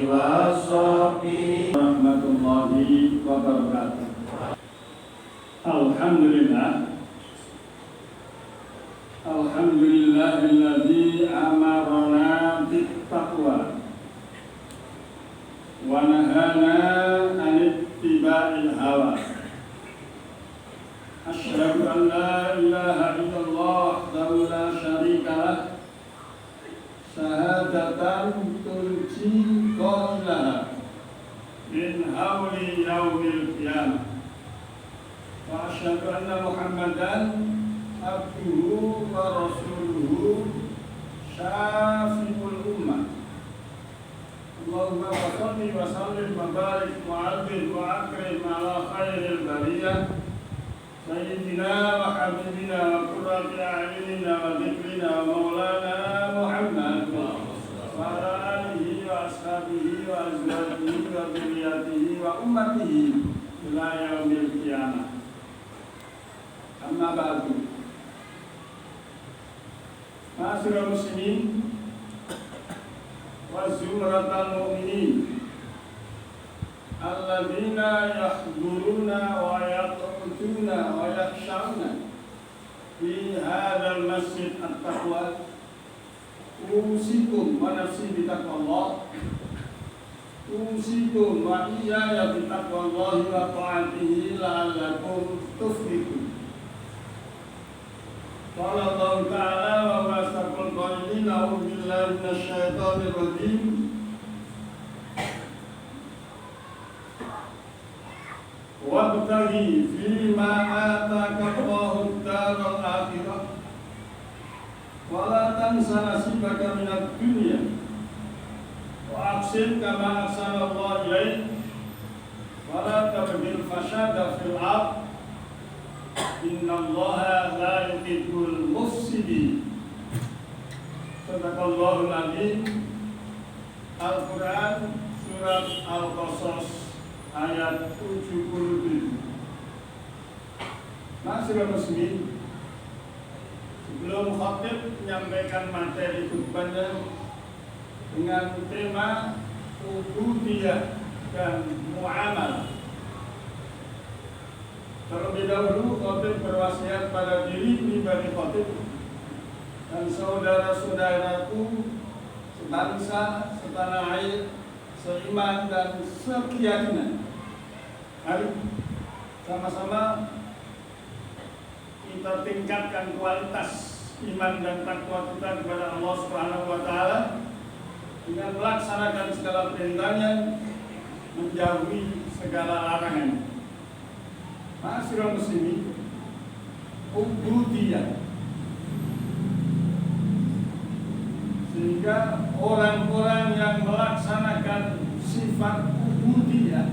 wassabi warahmatullahi wabarakatuh. Alhamdulillahilladzi amarna bittaqwa wa nahana 'anil ittiba'il hawa. Asyhadu an la ilaha illallah wahdahu la syarika lah, syahadatan tunji qailaha min hauli yaumil qiyamah. Wa asyhadu anna Muhammadan abduhu wa rasuluhu syafi'ul ummah. Allahumma shalli wa sallim wa barik wa adil wa akrim ala khairil bariyah sayyidina wa habibina wa qurrati a'yunina wa dhikrina wa maulana Muhammad wa ala alihi wa ashabihi wa azwajihi wa dhurriyyatihi wa ummatihi ila yaumil qiyamah. Amma ba'du. Ma'asyiral muslimin wa zumratal mu'minin alladzina yahduruna wa yaqutuna wa yakhshawna fi hadzal masjid at-taqwa. Usikum wa nafsi bitaqwallah. Usikum wa iyaya bitaqwallahi wa ta'atihi la'allakum tuflihun. Qala Allah Ta'ala wa masaqul qailin a'udzu billahi minasyaitonir rajim. Wabtaghi fima ataka Allahu ad-daral akhirah wa la tansa nasibaka minad dunya wa ahsin kama ahsana Allah ilaik wa la tabghil fasada fil ardh innallaha la yuhibbul mufsidin. Sadaqallahul azim. Al-Quran surat Al-Qasas ayat 77. Ma'asyiral muslimin, sebelum khatib menyampaikan materi khutbahnya dengan tema ubudiyah dan muamalah, terlebih dahulu khatib berwasiat pada diri pribadi khatib dan saudara-saudaraku sebangsa, setanah air, seiman dan sekeyakinan. Mari sama-sama kita tingkatkan kualitas iman dan takwa kita kepada Allah Subhanahu wa Ta'ala dengan melaksanakan segala perintahnya, menjauhi segala larangannya. Ma'asyiral muslimin, ubudiyah, sehingga orang-orang yang melaksanakan sifat ubudiyah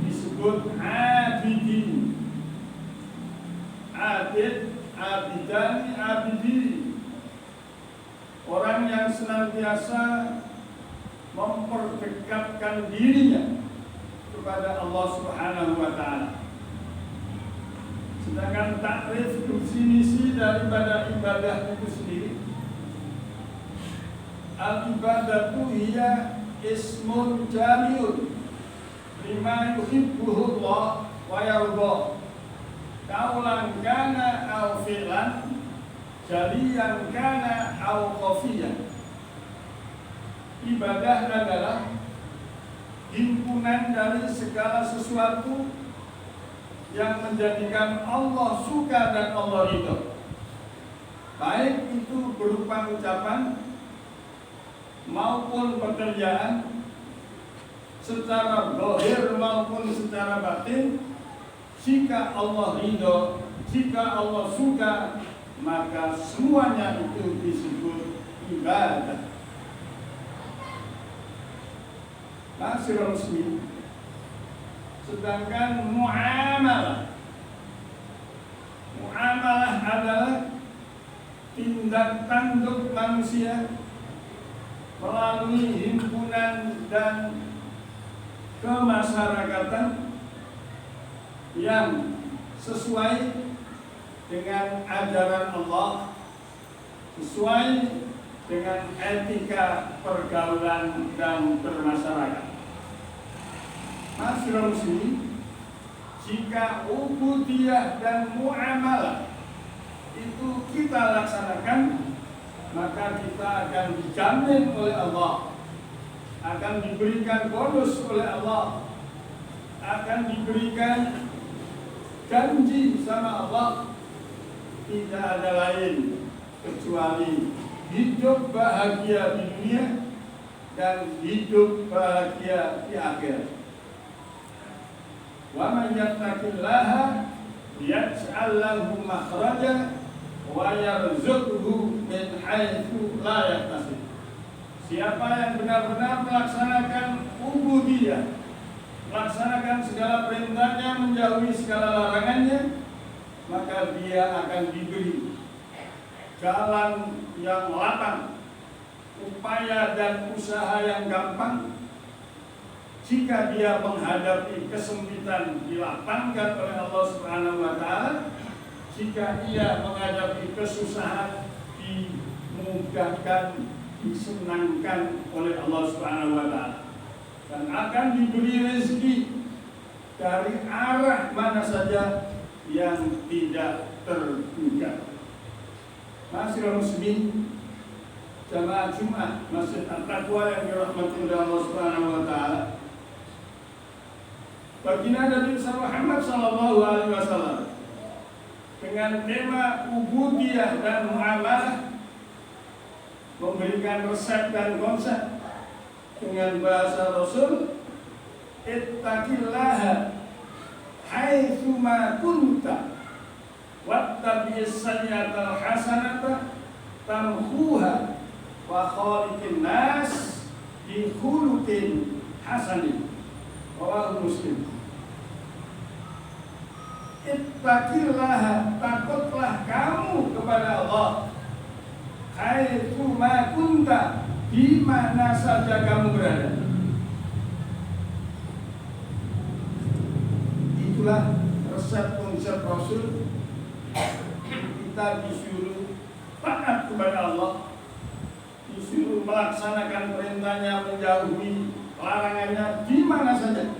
disebut abidin. Abid, abidani, abidi, orang yang senantiasa memperdekatkan dirinya kepada Allah Subhanahu wa Ta'ala. Sedangkan takrif definisi daripada ibadah itu sendiri, al-ibadatu hiya ismun jami'un lima yuhibbuhu Allah wa yarda, kaulan kana aw fi'lan, jaliyan kana aw khafiyan. Ibadah adalah himpunan dari segala sesuatu yang menjadikan Allah suka dan Allah ridho, baik itu berupa ucapan maupun pekerjaan, secara zahir maupun secara batin. Jika Allah ridho, jika Allah suka, maka semuanya itu disebut ibadah. Ma'asyiral muslimin, sedangkan muamalah adalah tindak tanduk manusia melalui himpunan dan kemasyarakatan yang sesuai dengan ajaran Allah, sesuai dengan etika pergaulan dan bermasyarakat. Masyarakat muslim, jika ubudiyah dan muamalah itu kita laksanakan, maka kita akan dijamin oleh Allah, akan diberikan bonus oleh Allah, akan diberikan janji sama Allah, tidak ada lain kecuali hidup bahagia di dunia dan hidup bahagia di akhirat. Wa man yattaqillaha yaj'al lahu makhraja wa yarzuqhu min haitsu la yahtasib. Siapa yang benar-benar melaksanakan ubudiyah, melaksanakan segala perintahnya, menjauhi segala larangannya, maka dia akan diberi jalan yang lapang, upaya dan usaha yang gampang. Jika dia menghadapi kesempitan, dilapangkan oleh Allah Subhanahu wa Ta'ala. Jika ia menghadapi kesusahan, dimudahkan, disenangkan oleh Allah Subhanahu wa Ta'ala, dan akan diberi rezeki dari arah mana saja yang tidak terduga. Masyarakat muslimin, jamaah Jumat Masjid At-Taqwa yang dirahmati oleh Allah Subhanahu wa Ta'ala, baginda Nabi Muhammad SAW dengan tema ubudiyah dan muamalah memberikan resep dan konsep dengan bahasa Rasul, ittaqillaha haitsu ma kunta wattabi'is sayyi'atal hasanata tamhuha wa khaliqin nas bi khuluqin hasanin. Rawahu Muslim. Ittaqillaha, takutlah kamu kepada Allah, haitsu ma kunta, di mana saja kamu berada. Itulah resep konsep Rasul. Kita disuruh taat kepada Allah, disuruh melaksanakan perintahnya, menjauhi larangannya di mana saja,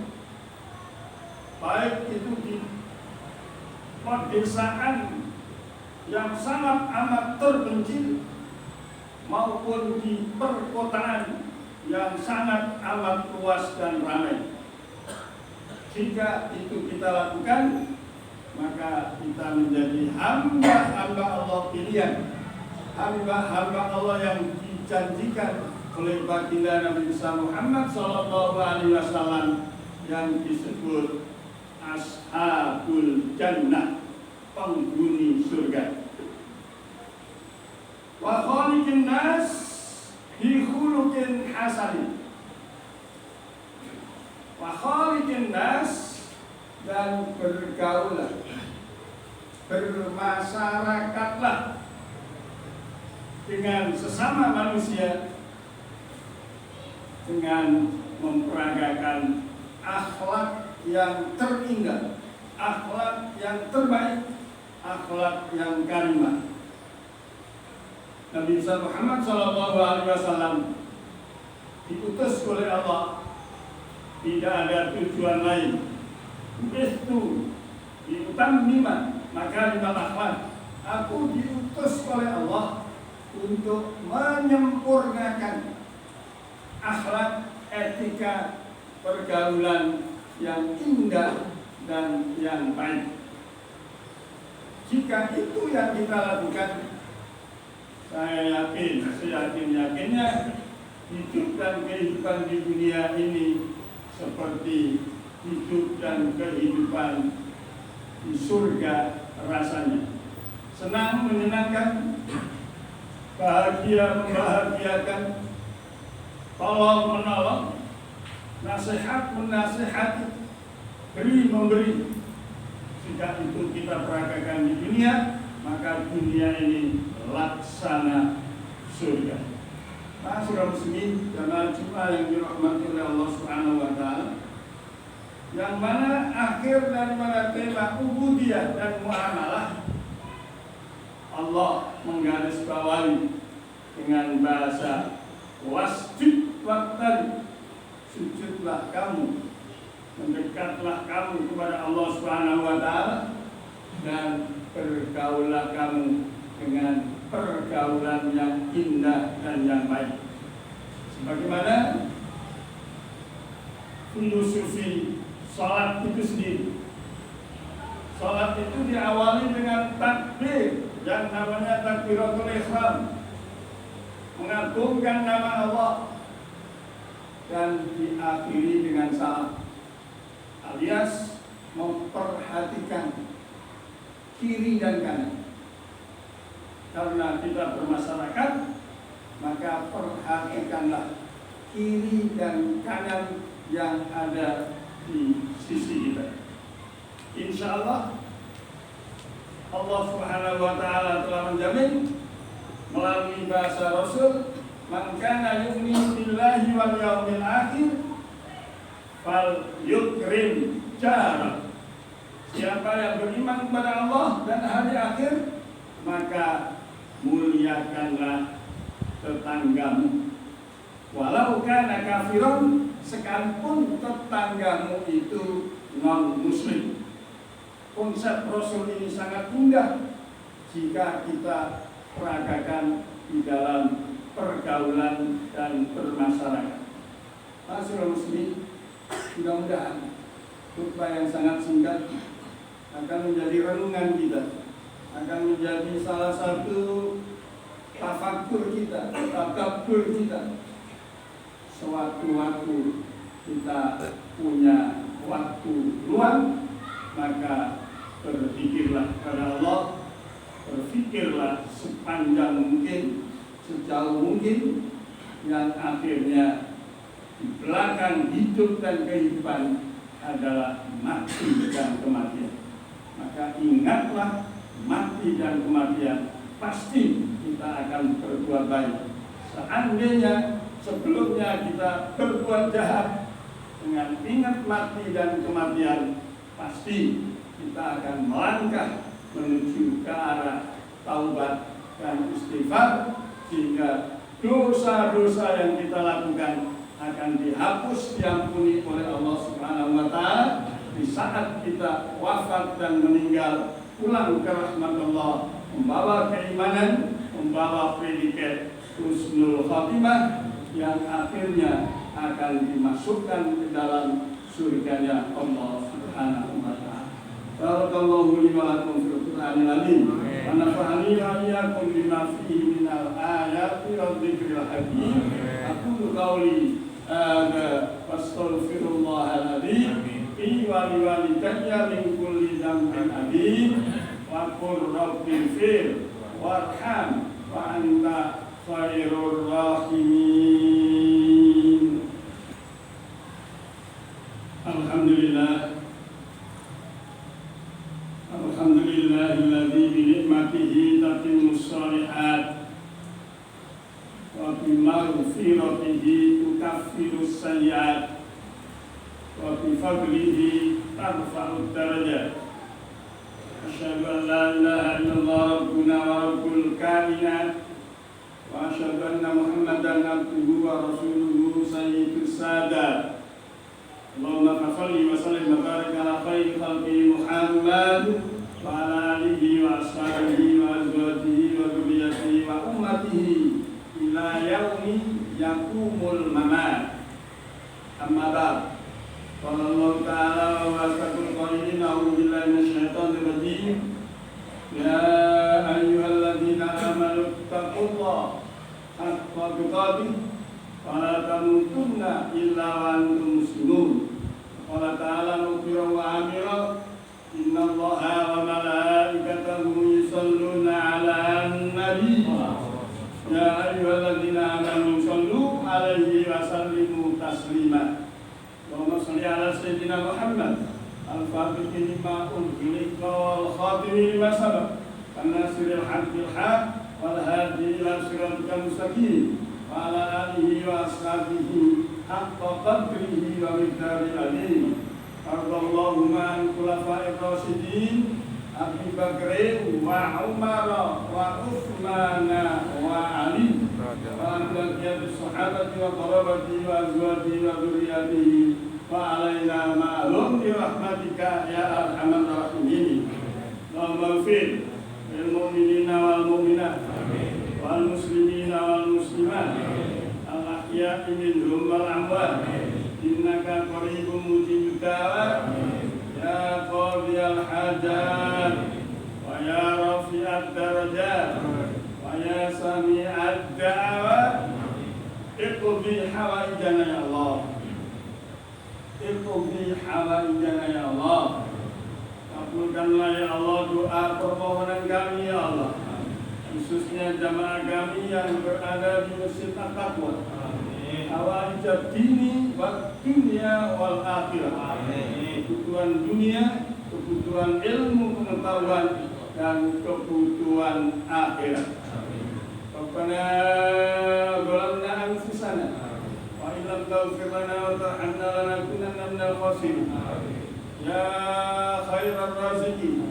baik itu di pedesaan yang sangat amat terpencil maupun di perkotaan yang sangat amat luas dan ramai. Jika itu kita lakukan, maka kita menjadi hamba-hamba Allah pilihan, hamba-hamba Allah yang dijanjikan oleh baginda Nabi Muhammad SAW yang disebut Ashabul Jannah, penghuni surga. Wa khaliqin nas bi khuluqin hasanin. Wa khaliqin nas, dan bergaulah, bermasyarakatlah dengan sesama manusia dengan memperagakan akhlak yang terindah, akhlak yang terbaik, akhlak yang karimah. Nabi Muhammad SAW diutus oleh Allah, tidak ada tujuan lain. Itu diutammima makarimal akhlak. Aku diutus oleh Allah untuk menyempurnakan akhlak, etika, pergaulan yang indah dan yang baik. Jika itu yang kita lakukan, saya yakin, seyakin-yakinnya hidup dan kehidupan di dunia ini seperti hidup dan kehidupan di surga rasanya. Senang, menyenangkan, bahagia, membahagiakan, tolong menolong, nasihat menasihati, beri memberi. Jika itu kita peragakan di dunia, maka dunia ini laksana surga. Masyarakat muslimin, jamaah Jumat yang dirahmati oleh Allah Subhanahu wa Ta'ala, yang mana akhir daripada tema ubudiyah dan muamalah, Allah menggarisbawahi dengan bahasa wasjud waqtarib, sujudlah kamu, mendekatlah kamu kepada Allah Subhanahu wa taala, dan bergaullah kamu dengan pergaulan yang indah dan yang baik. Sebagaimana filosofi salat itu sendiri. Salat itu diawali dengan takbir yang namanya takbiratul ihram, mengagungkan nama Allah, dan diakhiri dengan salam, alias memperhatikan kiri dan kanan. Karena kita bermasyarakat, maka perhatikanlah kiri dan kanan yang ada di sisi kita. Insya Allah, Allah Subhanahu wa taala telah menjamin melalui bahasa Rasul, man kana yu'minu billahi wal yaumil akhir fal yukrim jara. Siapa yang beriman kepada Allah dan hari akhir, maka muliakanlah tetanggamu. Walau kana kafiron, sekalipun tetanggamu itu non-muslim. Konsep Rasul ini sangat mudah jika kita peragakan di dalam pergaulan dan bermasyarakat. Masyarakat muslim, mudah-mudahan khutbah yang sangat singkat akan menjadi renungan kita, akan menjadi salah satu tafakur kita, tadabbur kita. Sewaktu-waktu kita punya waktu luang, maka berpikirlah kepada Allah, berpikirlah sepanjang mungkin, sejauh mungkin, yang akhirnya di belakang hidup dan kehidupan adalah mati dan kematian. Maka ingatlah, mati dan kematian pasti kita akan berbuat baik. Seandainya sebelumnya kita berbuat jahat, dengan ingat mati dan kematian, pasti kita akan melangkah menuju ke arah taubat dan istighfar, sehingga dosa-dosa yang kita lakukan akan dihapus, diampuni oleh Allah Subhanahu wa taala di saat kita wafat dan meninggal, pulang ke rahmat Allah, membawa keimanan, membawa predikat husnul khatimah yang akhirnya akan dimasukkan ke dalam surganya Allah Subhanahu wa taala. Barakallahu li wa lakum fil Qur'anil azim. Wa nafa'ani wa iyyakum bima fihi minal ayati wa dzikril hakim. Aqulu qawli hadza wastaghfirullahal azim li wa liwalidayya min kulli dhanbin adzim wa qur rabbighfir warham wa anta khairur rahimin. Alhamdulillah, alhamdulillahilladzi bi ni'matihi tatimmus shalihat wa bi maghfiratihi tukaffirus sayyi'at wa bi fadlihi tarfa'ud darajat. Asyhadu an la ilaha illallah rabbuna wa rabbul kainat, wa asyhadu anna Muhammadan abduhu wa rasuluhu sayyidus sadat. Allahumma shalli wa sallim wa barik ala khairi khalqi Muhammad wa ala alihi wa ashabihi wa azwajihi wa dzurriyyatihi wa ummatihi ila yaumi yaqumul mamat. Amma ba'd. Qala Allah ta'ala wa astaqul qailin a'udzu billahi minasyaitonir rajim. Ya ayyuhalladzina amanu taqullaha haqqa tuqatih wa la tamutunna illa wa antum muslimun. Qala ta'ala mukhbiran wa amira, innallaha wa malaikatahu yusholluna 'alan nabi. Ya ayyuhalladzina amanu shallu 'alaihi wa sallimu taslima. Allahumma shalli 'ala sayyidina Muhammad al-fatihi lima ughliqa wal khatimi lima sabaq, an-nasiril haqqil haqq wal hadi ila siratikal mustaqim, wa ala alihi wa ashabihi haqqa qadrihi wa miqdaril azim. Allahumma an khulafa'ir rasyidin Abi Bakr wa Umar wa Utsman wa Ali وأن بقية الصحابة وقرابته وأزواجه وذرياته وعلينا معهم برحمتك يا أرحم الراحمين. اللهم اغفر للمؤمنين والمؤمنات والمسلمين والمسلمات الأحياء منهم والأموات إنك قريب مجيب الدعوات يا قاضي الحاجات ويا رافع الدرجات ويا سميع الدعوات اقضي حوائجنا يا الله اقضي حوائجنا يا الله. Kabulkanlah ya Allah doa permohonan kami ya Allah, khususnya jamaah kami yang berada di Masjid At-Taqwa. Hawaijat dini wa dunia wal akhirah. Kebutuhan dunia, kebutuhan ilmu pengetahuan dan kebutuhan akhirat. Rabbana zalamna anfusana wa illam taghfir lana wa tarhamna lanakunanna minal khasirin. Ya khairar raziqin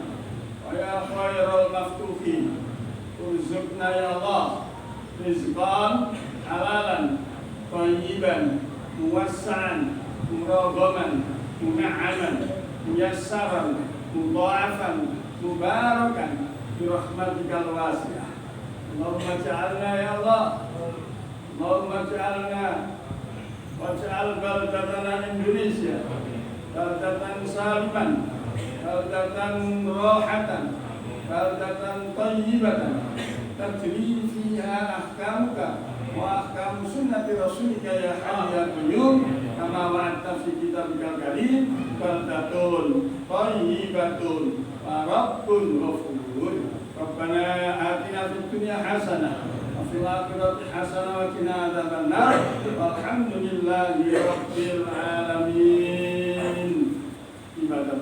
wa ya khairal maftuhin. Urzuqna ya Allah rizqan halalan thayyiban muwassa'an muraghaman muna'aman muyassaran mudha'afan mubarakan birahmatikal wasi'ah. Allahumma ja'alna ya Allah, Allahumma ja'alna waj'al baldatana Indonesia baldatan saliman, baldatan rohatan, baldatan tayyibatan tajri fiha ahkamuka wa ahkamu sunnati rasulika ya hayy ya qayyum kama wa'adta fi kitabikal karim baldatun tayyibatun wa rabbun ghafur. Rabbana atina fid dunya hasanah wa fil akhirati hasanah wa qina adzabannar walhamdulillahi rabbil alamin. Ibadah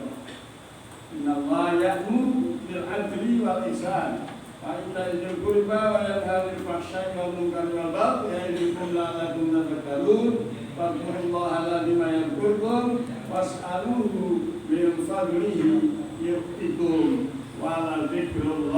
Inna Allah ya'muru bil adli wal ihsan wa ita'i dzil qurba wa yanha 'anil fahsya'i wal munkari wal baghi ya'idukum la'allakum tadhakkarun. Fadhkurullaha alladzi yadhkurukum was'aluhu min fadlihi yu'tikum wa la dzikrullahi